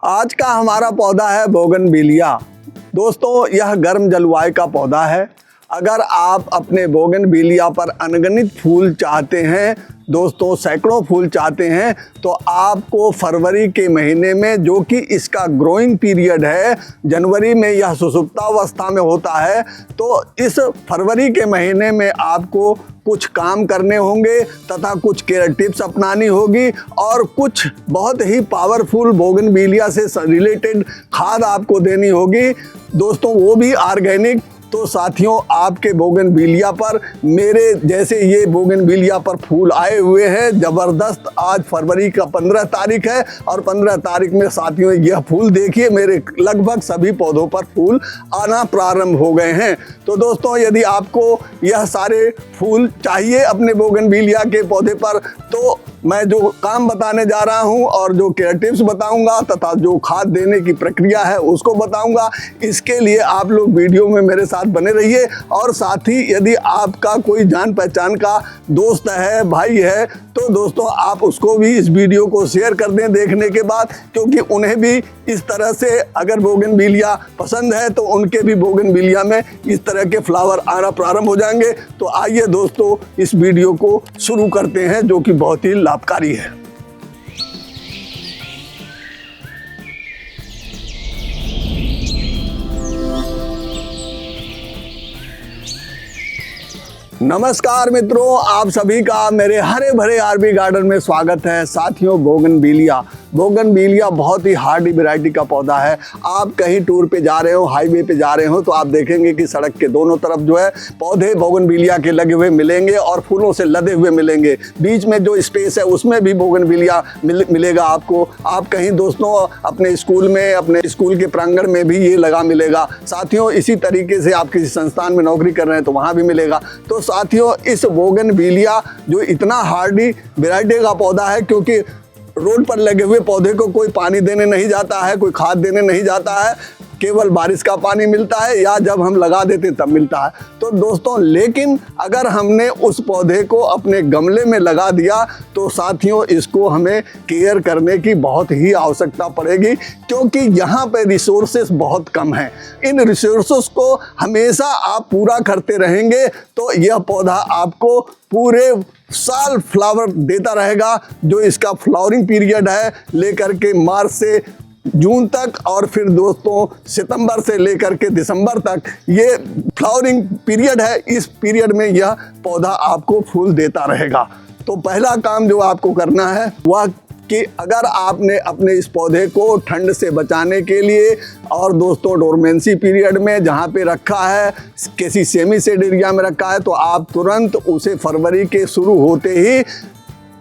आज का हमारा पौधा है बोगनविलिया। दोस्तों, यह गर्म जलवायु का पौधा है। अगर आप अपने बोगनविलिया पर अनगिनत फूल चाहते हैं, दोस्तों सैकड़ों फूल चाहते हैं, तो आपको फरवरी के महीने में, जो कि इसका ग्रोइंग पीरियड है, जनवरी में यह सुसुप्तावस्था में होता है, तो इस फरवरी के महीने में आपको कुछ काम करने होंगे तथा कुछ केयर टिप्स अपनानी होगी और कुछ बहुत ही पावरफुल बोगनविलिया से रिलेटेड खाद आपको देनी होगी, दोस्तों वो भी ऑर्गेनिक। तो साथियों, आपके बोगनविलिया पर, मेरे जैसे ये बोगनविलिया पर फूल आए हुए हैं ज़बरदस्त। आज फरवरी का 15 तारीख है और 15 तारीख में साथियों यह फूल देखिए, मेरे लगभग सभी पौधों पर फूल आना प्रारंभ हो गए हैं। तो दोस्तों, यदि आपको यह सारे फूल चाहिए अपने बोगनविलिया के पौधे पर, तो मैं जो काम बताने जा रहा हूं और जो केयर टिप्स बताऊंगा तथा जो खाद देने की प्रक्रिया है उसको बताऊंगा। इसके लिए आप लोग वीडियो में मेरे साथ बने रहिए। और साथ ही यदि आपका कोई जान पहचान का दोस्त है, भाई है, तो दोस्तों आप उसको भी इस वीडियो को शेयर कर दें देखने के बाद, क्योंकि उन्हें भी इस तरह से अगर बोगनविलिया पसंद है तो उनके भी बोगनविलिया में इस तरह के फ्लावर आना प्रारंभ हो जाएंगे। तो आइए दोस्तों, इस वीडियो को शुरू करते हैं, जो कि बहुत ही लाभकारी है। नमस्कार मित्रों, आप सभी का मेरे हरे भरे आरबी गार्डन में स्वागत है। साथियों, बोगनविलिया बहुत ही हार्डी वैरायटी का पौधा है। आप कहीं टूर पे जा रहे हो, हाईवे पे जा रहे हो, तो आप देखेंगे कि सड़क के दोनों तरफ जो है पौधे बोगनविलिया के लगे हुए मिलेंगे और फूलों से लदे हुए मिलेंगे। बीच में जो स्पेस है उसमें भी बोगनविलिया मिलेगा आपको। आप कहीं दोस्तों अपने स्कूल में, अपने स्कूल के प्रांगण में भी ये लगा मिलेगा। साथियों, इसी तरीके से आप किसी संस्थान में नौकरी कर रहे हैं तो वहाँ भी मिलेगा। तो साथियों, इस बोगनविलिया जो इतना हार्डी वैरायटी का पौधा है, क्योंकि रोड पर लगे हुए पौधे को कोई पानी देने नहीं जाता है, कोई खाद देने नहीं जाता है, केवल बारिश का पानी मिलता है या जब हम लगा देते तब मिलता है। तो दोस्तों, लेकिन अगर हमने उस पौधे को अपने गमले में लगा दिया तो साथियों इसको हमें केयर करने की बहुत ही आवश्यकता पड़ेगी, क्योंकि यहाँ पे रिसोर्सेस बहुत कम हैं। इन रिसोर्सेस को हमेशा आप पूरा करते रहेंगे तो यह पौधा आपको पूरे साल फ्लावर देता रहेगा। जो इसका फ्लावरिंग पीरियड है लेकर के मार्च से जून तक, और फिर दोस्तों सितंबर से लेकर के दिसंबर तक ये फ्लावरिंग पीरियड है। इस पीरियड में यह पौधा आपको फूल देता रहेगा। तो पहला काम जो आपको करना है वह कि अगर आपने अपने इस पौधे को ठंड से बचाने के लिए और दोस्तों डोरमेंसी पीरियड में जहाँ पे रखा है, किसी सेमी शेड एरिया में रखा है, तो आप तुरंत उसे फरवरी के शुरू होते ही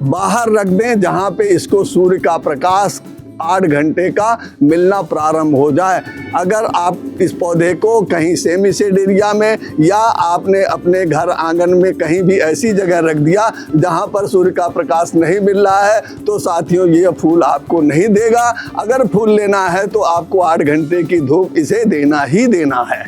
बाहर रख दें, जहाँ पे इसको सूर्य का प्रकाश 8 घंटे का मिलना प्रारंभ हो जाए। अगर आप इस पौधे को कहीं सेमी शेड एरिया में या आपने अपने घर आंगन में कहीं भी ऐसी जगह रख दिया जहां पर सूर्य का प्रकाश नहीं मिल रहा है, तो साथियों ये फूल आपको नहीं देगा। अगर फूल लेना है तो आपको 8 घंटे की धूप इसे देना ही देना है।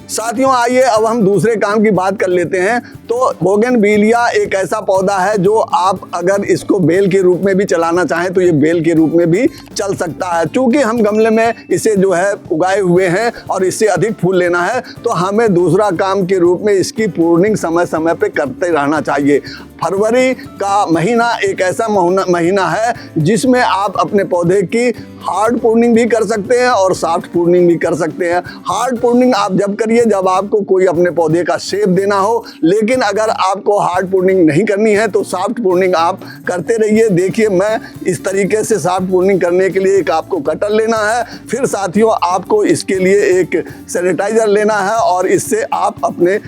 साथियों, आइए अब हम दूसरे काम की बात कर लेते हैं। तो बोगनविलिया एक ऐसा पौधा है जो आप अगर इसको बेल के रूप में भी चलाना चाहें तो ये बेल के रूप में भी चल सकता है। चूँकि हम गमले में इसे जो है उगाए हुए हैं और इससे अधिक फूल लेना है, तो हमें दूसरा काम के रूप में इसकी प्रूनिंग समय समय पे करते रहना चाहिए। फरवरी का महीना एक ऐसा महीना है जिसमें आप अपने पौधे की हार्ड प्रूनिंग भी कर सकते हैं और सॉफ्ट प्रूनिंग भी कर सकते हैं। हार्ड प्रूनिंग आप जब करिए जब आपको कोई अपने पौधे का शेप देना हो, लेकिन अगर आपको हार्ड प्रूनिंग नहीं करनी है तो सॉफ्ट प्रूनिंग आप करते रहिए। देखिए, मैं इस तरीके से सॉफ्ट प्रूनिंग करने के लिए एक आपको कटर लेना है, फिर साथियों आपको इसके लिए एक सैनिटाइजर लेना है और इससे आप अपने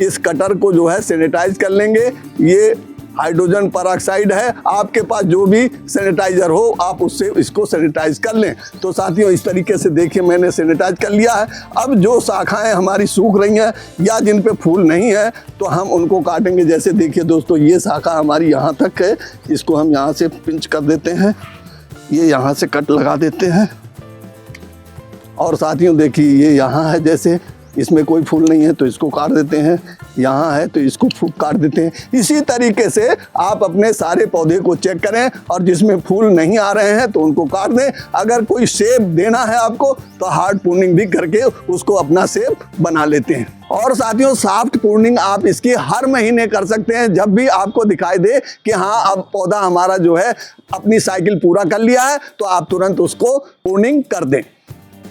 इस कटर को जो है सैनिटाइज कर लेंगे। ये हाइड्रोजन पेरोक्साइड है, आपके पास जो भी सैनिटाइजर हो आप उससे इसको सैनिटाइज कर लें। तो साथियों इस तरीके से देखिए मैंने सैनिटाइज कर लिया है। अब जो शाखाएं हमारी सूख रही हैं या जिन पे फूल नहीं है तो हम उनको काटेंगे। जैसे देखिए दोस्तों, ये शाखा हमारी यहाँ तक है, इसको हम यहाँ से पिंच कर देते हैं, ये यहाँ से कट लगा देते हैं। और साथियों देखिए ये यहाँ है, जैसे इसमें कोई फूल नहीं है तो इसको काट देते हैं, यहाँ है तो इसको काट देते हैं। इसी तरीके से आप अपने सारे पौधे को चेक करें और जिसमें फूल नहीं आ रहे हैं तो उनको काट दें। अगर कोई शेप देना है आपको तो हार्ड प्रूनिंग भी करके उसको अपना शेप बना लेते हैं। और साथियों, सॉफ्ट प्रूनिंग आप इसकी हर महीने कर सकते हैं। जब भी आपको दिखाई दे कि हाँ अब पौधा हमारा जो है अपनी साइकिल पूरा कर लिया है तो आप तुरंत उसको प्रूनिंग कर दें।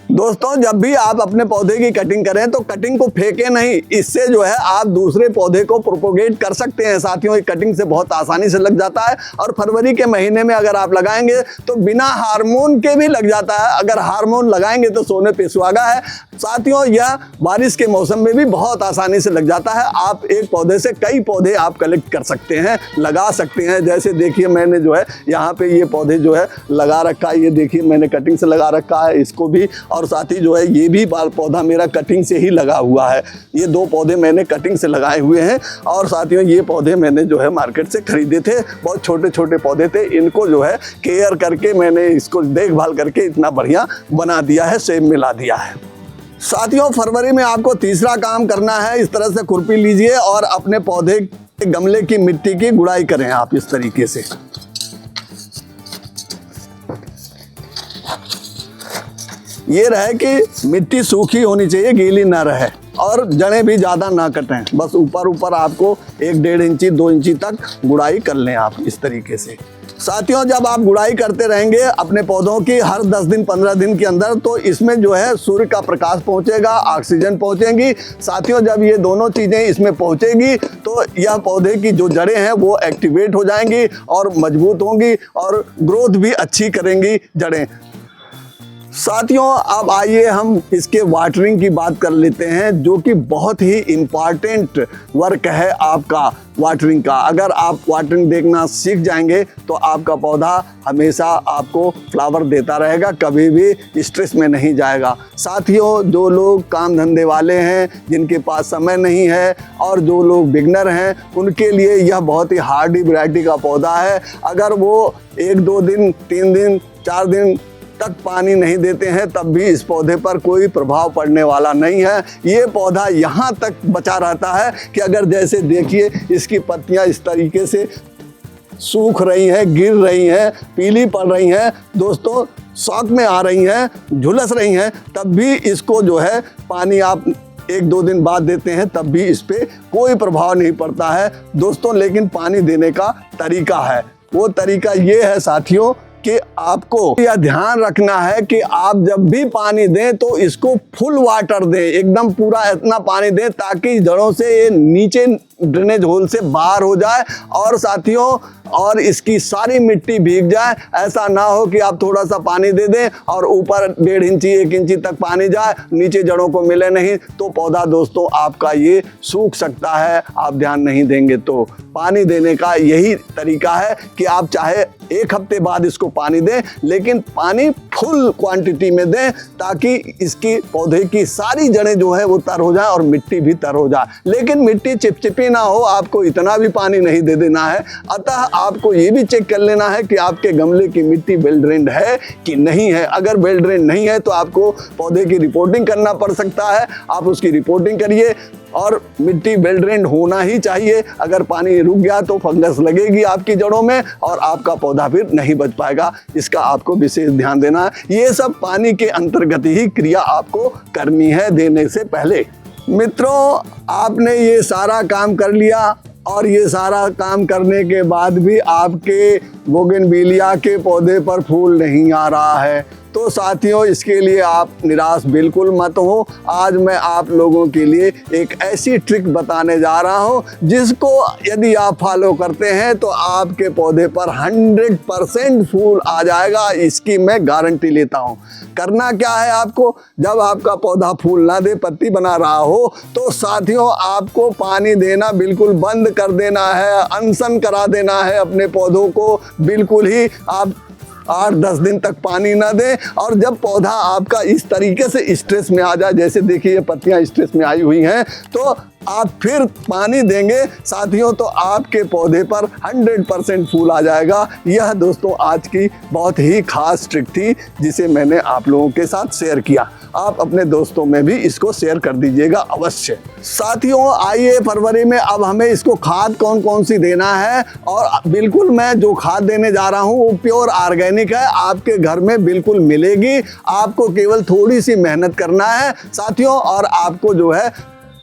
दोस्तों, जब भी आप अपने पौधे की कटिंग करें तो कटिंग को फेंके नहीं, इससे जो है आप दूसरे पौधे को प्रोपोगेट कर सकते हैं। साथियों, ये कटिंग से बहुत आसानी से लग जाता है और फरवरी के महीने में अगर आप लगाएंगे तो बिना हार्मोन के भी लग जाता है। अगर हार्मोन लगाएंगे तो सोने पे सुहागा है। साथियों, यह बारिश के मौसम में भी बहुत आसानी से लग जाता है। आप एक पौधे से कई पौधे आप कलेक्ट कर सकते हैं, लगा सकते हैं। जैसे देखिए, मैंने जो है यहाँ पे ये पौधे जो है लगा रखा है, ये देखिए मैंने कटिंग से लगा रखा है इसको भी, और साथ ही जो है ये भी पौधा मेरा कटिंग से ही लगा हुआ है। ये 2 पौधे मैंने कटिंग से लगाए हुए हैं। और साथियों, ये पौधे मैंने जो है मार्केट से खरीदे थे, बहुत छोटे छोटे पौधे थे। इनको जो है केयर करके मैंने इसको देखभाल करके इतना बढ़िया बना दिया है, शेप मिला दिया है। साथियों, फरवरी में आपको तीसरा काम करना है। इस तरह से खुरपी लीजिए और अपने पौधे के गमले की मिट्टी की गुड़ाई करें आप इस तरीके से। ये रहे कि मिट्टी सूखी होनी चाहिए, गीली ना रहे, और जड़ें भी ज़्यादा ना कटें। बस ऊपर ऊपर आपको 1-1.5 इंची 2 इंची तक गुड़ाई कर लें आप इस तरीके से। साथियों, जब आप गुड़ाई करते रहेंगे अपने पौधों की हर 10 दिन 15 दिन के अंदर, तो इसमें जो है सूर्य का प्रकाश पहुंचेगा, ऑक्सीजन पहुंचेगी। साथियों, जब ये दोनों चीज़ें इसमें पहुंचेगी तो यह पौधे की जो जड़ें हैं वो एक्टिवेट हो जाएंगी और मजबूत होंगी और ग्रोथ भी अच्छी करेंगी जड़ें। साथियों, अब आइए हम इसके वाटरिंग की बात कर लेते हैं, जो कि बहुत ही इम्पॉर्टेंट वर्क है आपका वाटरिंग का। अगर आप वाटरिंग देखना सीख जाएंगे तो आपका पौधा हमेशा आपको फ्लावर देता रहेगा, कभी भी स्ट्रेस में नहीं जाएगा। साथियों, जो लोग काम धंधे वाले हैं, जिनके पास समय नहीं है, और जो लोग बिगनर हैं, उनके लिए यह बहुत ही हार्डी वैरायटी का पौधा है। अगर वो 1-2 दिन 3 दिन 4 दिन तक पानी नहीं देते हैं तब भी इस पौधे पर कोई प्रभाव पड़ने वाला नहीं है। ये पौधा यहाँ तक बचा रहता है कि अगर जैसे देखिए इसकी पत्तियाँ इस तरीके से सूख रही हैं, गिर रही हैं, पीली पड़ रही हैं, दोस्तों शौक में आ रही हैं, झुलस रही हैं, तब भी इसको जो है पानी आप 1-2 दिन बाद देते हैं तब भी इस पर कोई प्रभाव नहीं पड़ता है दोस्तों। लेकिन पानी देने का तरीका है, वो तरीका ये है साथियों कि आपको यह ध्यान रखना है कि आप जब भी पानी दें तो इसको फुल वाटर दें, एकदम पूरा इतना पानी दें ताकि जड़ों से ये नीचे ड्रेनेज होल से बाहर हो जाए और साथियों और इसकी सारी मिट्टी भीग जाए। ऐसा ना हो कि आप थोड़ा सा पानी दे दें और ऊपर 1.5 इंची 1 इंची तक पानी जाए, नीचे जड़ों को मिले नहीं, तो पौधा दोस्तों आपका ये सूख सकता है। आप ध्यान नहीं देंगे तो पानी देने का यही तरीका है कि आप चाहे 1 हफ्ते बाद इसको पानी दें, लेकिन पानी फुल क्वांटिटी में दें ताकि इसकी पौधे की सारी जड़ें जो है वो तर हो जाए और मिट्टी भी तर हो जाए। लेकिन मिट्टी चिपचिपी ना हो, आपको इतना भी पानी नहीं दे देना है। अतः आपको ये भी चेक कर लेना है कि आपके गमले की मिट्टी वेल ड्रेन्ड है कि नहीं है। अगर वेल ड्रेन्ड नहीं है तो आपको पौधे की रिपोर्टिंग करना पड़ सकता है। आप उसकी रिपोर्टिंग करिए और मिट्टी वेल ड्रेन्ड होना ही चाहिए। अगर पानी रुक गया तो फंगस लगेगी आपकी जड़ों में और आपका पौधा फिर नहीं बच पाएगा। इसका आपको विशेष ध्यान देना है। ये सब पानी के अंतर्गत ही क्रिया आपको करनी है देने से पहले। मित्रों, आपने ये सारा काम कर लिया और ये सारा काम करने के बाद भी आपके बोगनविलिया के पौधे पर फूल नहीं आ रहा है तो साथियों इसके लिए आप निराश बिल्कुल मत हो। आज मैं आप लोगों के लिए एक ऐसी ट्रिक बताने जा रहा हूं जिसको यदि आप फॉलो करते हैं तो आपके पौधे पर 100% फूल आ जाएगा। इसकी मैं गारंटी लेता हूं। करना क्या है आपको, जब आपका पौधा फूल ना दे, पत्ती बना रहा हो, तो साथियों आपको पानी देना बिल्कुल बंद कर देना है, अनशन करा देना है अपने पौधों को। बिल्कुल ही आप 8-10 दिन तक पानी ना दें। और जब पौधा आपका इस तरीके से स्ट्रेस में आ जाए, जैसे देखिए ये पत्तियां स्ट्रेस में आई हुई हैं, तो आप फिर पानी देंगे साथियों तो आपके पौधे पर 100% फूल आ जाएगा। यह दोस्तों आज की बहुत ही खास ट्रिक थी जिसे मैंने आप लोगों के साथ शेयर किया। आप अपने दोस्तों में भी इसको शेयर कर दीजिएगा अवश्य। साथियों आइए फरवरी में अब हमें इसको खाद कौन कौन सी देना है, और बिल्कुल मैं जो खाद देने जा रहा हूँ वो प्योर ऑर्गेनिक है, आपके घर में बिल्कुल मिलेगी। आपको केवल थोड़ी सी मेहनत करना है साथियों और आपको जो है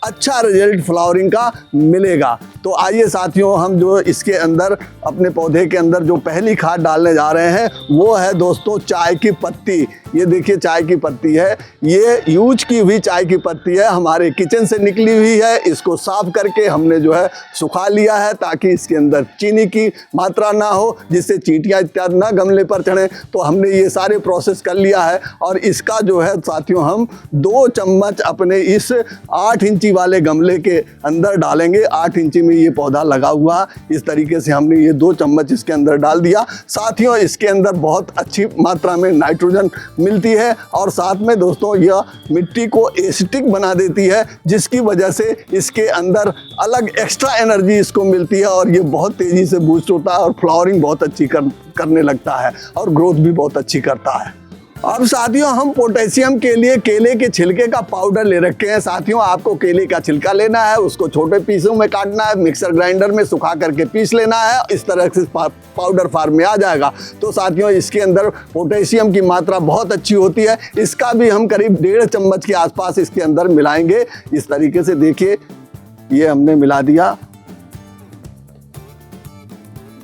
अच्छा रिजल्ट फ्लावरिंग का मिलेगा। तो आइए साथियों हम जो इसके अंदर अपने पौधे के अंदर जो पहली खाद डालने जा रहे हैं वो है दोस्तों चाय की पत्ती। ये देखिए चाय की पत्ती है, ये यूज की हुई चाय की पत्ती है, हमारे किचन से निकली हुई है। इसको साफ करके हमने जो है सुखा लिया है ताकि इसके अंदर चीनी की मात्रा ना हो, जिससे चींटियाँ इत्यादि ना गमले पर चढ़ें। तो हमने ये सारे प्रोसेस कर लिया है और इसका जो है साथियों हम 2 चम्मच अपने इस 8 इंची वाले गमले के अंदर डालेंगे। 8 इंची में ये पौधा लगा हुआ, इस तरीके से हमने ये 2 चम्मच इसके अंदर डाल दिया। साथियों इसके अंदर बहुत अच्छी मात्रा में नाइट्रोजन मिलती है और साथ में दोस्तों यह मिट्टी को एसिडिक बना देती है, जिसकी वजह से इसके अंदर अलग एक्स्ट्रा एनर्जी इसको मिलती है और ये बहुत तेज़ी से बूस्ट होता है और फ्लावरिंग बहुत अच्छी करने लगता है और ग्रोथ भी बहुत अच्छी करता है। अब साथियों हम पोटेशियम के लिए केले के छिलके का पाउडर ले रखे हैं। साथियों आपको केले का छिलका लेना है, उसको छोटे पीसों में काटना है, मिक्सर ग्राइंडर में सुखा करके पीस लेना है, इस तरह से पाउडर फॉर्म में आ जाएगा। तो साथियों इसके अंदर पोटेशियम की मात्रा बहुत अच्छी होती है, इसका भी हम करीब 1.5 चम्मच के आसपास इसके अंदर मिलाएंगे। इस तरीके से देखिए ये हमने मिला दिया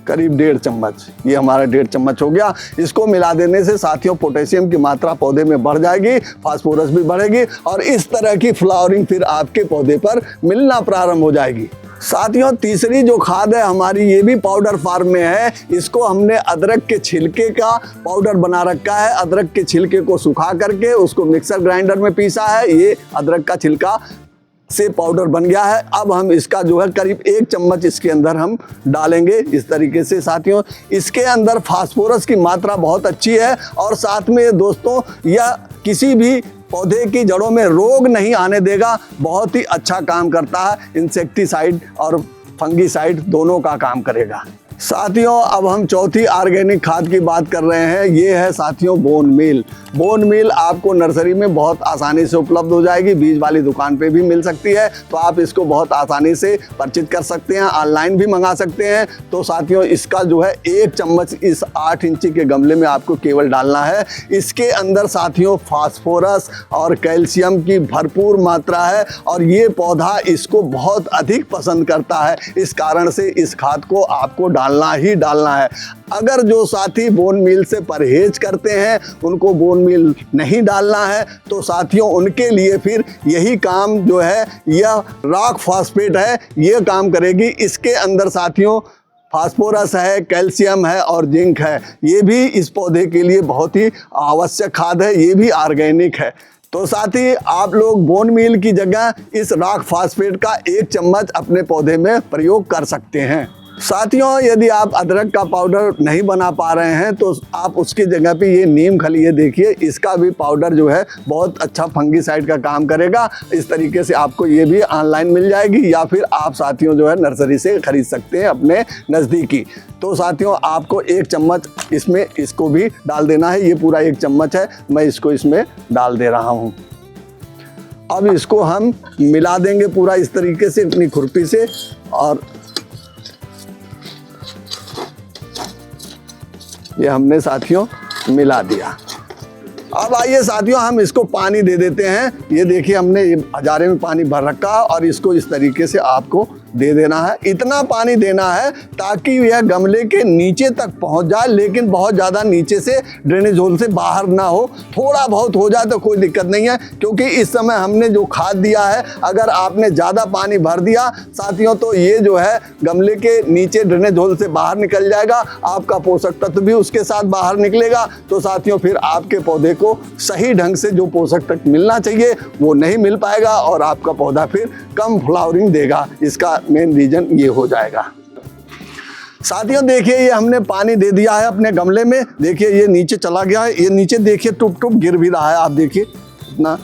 करीब 1.5 चम्मच, ये हमारा 1.5 चम्मच हो गया। इसको मिला देने से साथियों पोटेशियम की मात्रा पौधे में बढ़ जाएगी, फास्फोरस भी बढ़ेगी और इस तरह की फ्लावरिंग फिर आपके पौधे पर मिलना प्रारंभ हो जाएगी। साथियों तीसरी जो खाद है हमारी ये भी पाउडर फॉर्म में है। इसको हमने अदरक के छिलके का पाउडर बना रखा है। अदरक के छिलके को सुखा करके उसको मिक्सर ग्राइंडर में पीसा है, ये अदरक का छिलका से पाउडर बन गया है। अब हम इसका जो है करीब 1 चम्मच इसके अंदर हम डालेंगे इस तरीके से। साथियों इसके अंदर फास्फोरस की मात्रा बहुत अच्छी है और साथ में दोस्तों यह किसी भी पौधे की जड़ों में रोग नहीं आने देगा, बहुत ही अच्छा काम करता है। इंसेक्टिसाइड और फंगीसाइड दोनों का काम करेगा। साथियों अब हम चौथी ऑर्गेनिक खाद की बात कर रहे हैं, ये है साथियों बोन मील। बोन मील आपको नर्सरी में बहुत आसानी से उपलब्ध हो जाएगी, बीज वाली दुकान पे भी मिल सकती है, तो आप इसको बहुत आसानी से परचेज कर सकते हैं, ऑनलाइन भी मंगा सकते हैं। तो साथियों इसका जो है 1 चम्मच इस 8 इंची के गमले में आपको केवल डालना है। इसके अंदर साथियों फास्फोरस और कैल्शियम की भरपूर मात्रा है और ये पौधा इसको बहुत अधिक पसंद करता है, इस कारण से इस खाद को आपको डालना ही डालना है। अगर जो साथी बोन मील से परहेज करते हैं उनको बोन मील नहीं डालना है, तो साथियों उनके लिए फिर यही काम जो है यह रॉक फॉस्फेट है, ये काम करेगी। इसके अंदर साथियों फास्फोरस है, कैल्शियम है और जिंक है, ये भी इस पौधे के लिए बहुत ही आवश्यक खाद है, ये भी ऑर्गेनिक है। तो साथ ही आप लोग बोन मील की जगह इस रॉक फॉस्फेट का 1 चम्मच अपने पौधे में प्रयोग कर सकते हैं। साथियों यदि आप अदरक का पाउडर नहीं बना पा रहे हैं तो आप उसकी जगह पे ये नीम खली है, देखिए इसका भी पाउडर जो है बहुत अच्छा फंगीसाइड का काम करेगा। इस तरीके से आपको ये भी ऑनलाइन मिल जाएगी या फिर आप साथियों जो है नर्सरी से खरीद सकते हैं अपने नज़दीकी। तो साथियों आपको 1 चम्मच इसमें इसको भी डाल देना है, ये पूरा 1 चम्मच है, मैं इसको इसमें डाल दे रहा हूँ। अब इसको हम मिला देंगे पूरा इस तरीके से अपनी खुरपी से और ये हमने साथियों मिला दिया। अब आइए साथियों हम इसको पानी दे देते हैं। ये देखिए हमने ये हजारे में पानी भर रखा और इसको इस तरीके से आपको दे देना है। इतना पानी देना है ताकि यह गमले के नीचे तक पहुंच जाए, लेकिन बहुत ज़्यादा नीचे से ड्रेनेज होल से बाहर ना हो। थोड़ा बहुत हो जाए तो कोई दिक्कत नहीं है, क्योंकि इस समय हमने जो खाद दिया है अगर आपने ज़्यादा पानी भर दिया साथियों तो ये जो है गमले के नीचे ड्रेनेज होल से बाहर निकल जाएगा, आपका पोषक तत्व भी उसके साथ बाहर निकलेगा। तो साथियों फिर आपके पौधे को सही ढंग से जो पोषक तत्व मिलना चाहिए वो नहीं मिल पाएगा और आपका पौधा फिर कम फ्लावरिंग देगा। इसका मेन रीजन ये हो जाएगा। साथियों देखिए ये हमने पानी दे दिया है अपने गमले में, देखिए ये नीचे चला गया है, ये नीचे देखिए टुप टुप गिर भी रहा है, आप देखिए इतना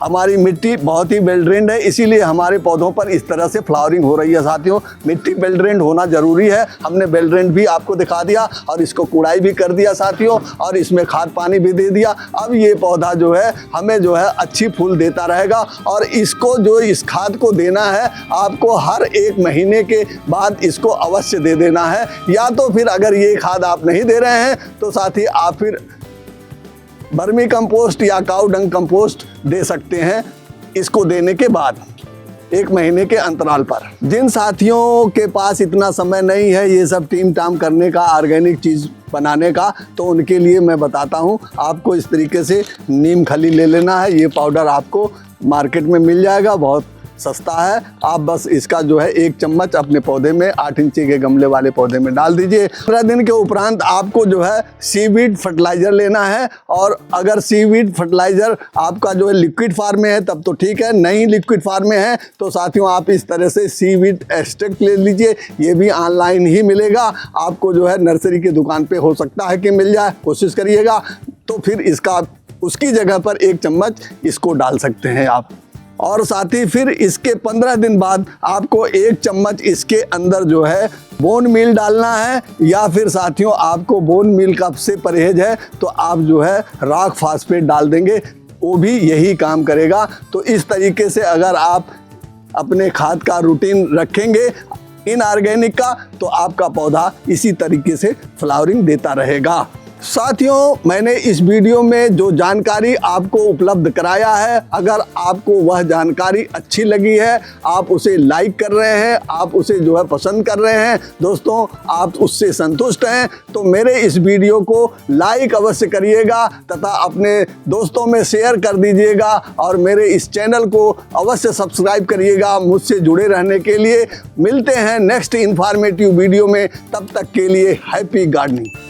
हमारी मिट्टी बहुत ही वेल ड्रेन्ड है, इसीलिए हमारे पौधों पर इस तरह से फ्लावरिंग हो रही है। साथियों, मिट्टी वेल ड्रेन्ड होना जरूरी है। हमने वेल ड्रेन्ड भी आपको दिखा दिया और इसको कुड़ाई भी कर दिया साथियों, और इसमें खाद पानी भी दे दिया। अब ये पौधा जो है हमें जो है अच्छी फूल देता रहेगा। और इसको जो इस खाद को देना है आपको हर 1 महीने के बाद इसको अवश्य दे देना है। या तो फिर अगर ये खाद आप नहीं दे रहे हैं तो साथी आप फिर वर्मी कंपोस्ट या काऊ डंग कंपोस्ट दे सकते हैं इसको देने के बाद 1 महीने के अंतराल पर। जिन साथियों के पास इतना समय नहीं है ये सब टीम टाम करने का, ऑर्गेनिक चीज़ बनाने का, तो उनके लिए मैं बताता हूँ। आपको इस तरीके से नीम खली ले लेना है। ये पाउडर आपको मार्केट में मिल जाएगा, बहुत सस्ता है। आप बस इसका जो है 1 चम्मच अपने पौधे में 8 इंची के गमले वाले पौधे में डाल दीजिए। 15 दिन के उपरांत आपको जो है सीवीड फर्टिलाइज़र लेना है। और अगर सीवीड फर्टिलाइज़र आपका जो है लिक्विड फॉर्म में है तब तो ठीक है, नहीं लिक्विड फॉर्म में है तो साथियों आप इस तरह से सीवीड एक्सट्रैक्ट ले लीजिए। ये भी ऑनलाइन ही मिलेगा आपको, जो है नर्सरी की दुकान पे हो सकता है कि मिल जाए, कोशिश करिएगा। तो फिर इसका उसकी जगह पर 1 चम्मच इसको डाल सकते हैं आप। और साथ ही फिर इसके 15 दिन बाद आपको 1 चम्मच इसके अंदर जो है बोन मील डालना है। या फिर साथियों आपको बोन मील का से परहेज है तो आप जो है रॉक फास्फेट डाल देंगे, वो भी यही काम करेगा। तो इस तरीके से अगर आप अपने खाद का रूटीन रखेंगे इनऑर्गेनिक का, तो आपका पौधा इसी तरीके से फ्लावरिंग देता रहेगा। साथियों, मैंने इस वीडियो में जो जानकारी आपको उपलब्ध कराया है, अगर आपको वह जानकारी अच्छी लगी है, आप उसे लाइक कर रहे हैं, आप उसे जो है पसंद कर रहे हैं, दोस्तों आप उससे संतुष्ट हैं, तो मेरे इस वीडियो को लाइक अवश्य करिएगा तथा अपने दोस्तों में शेयर कर दीजिएगा। और मेरे इस चैनल को अवश्य सब्सक्राइब करिएगा मुझसे जुड़े रहने के लिए। मिलते हैं नेक्स्ट इन्फॉर्मेटिव वीडियो में, तब तक के लिए हैप्पी गार्डनिंग।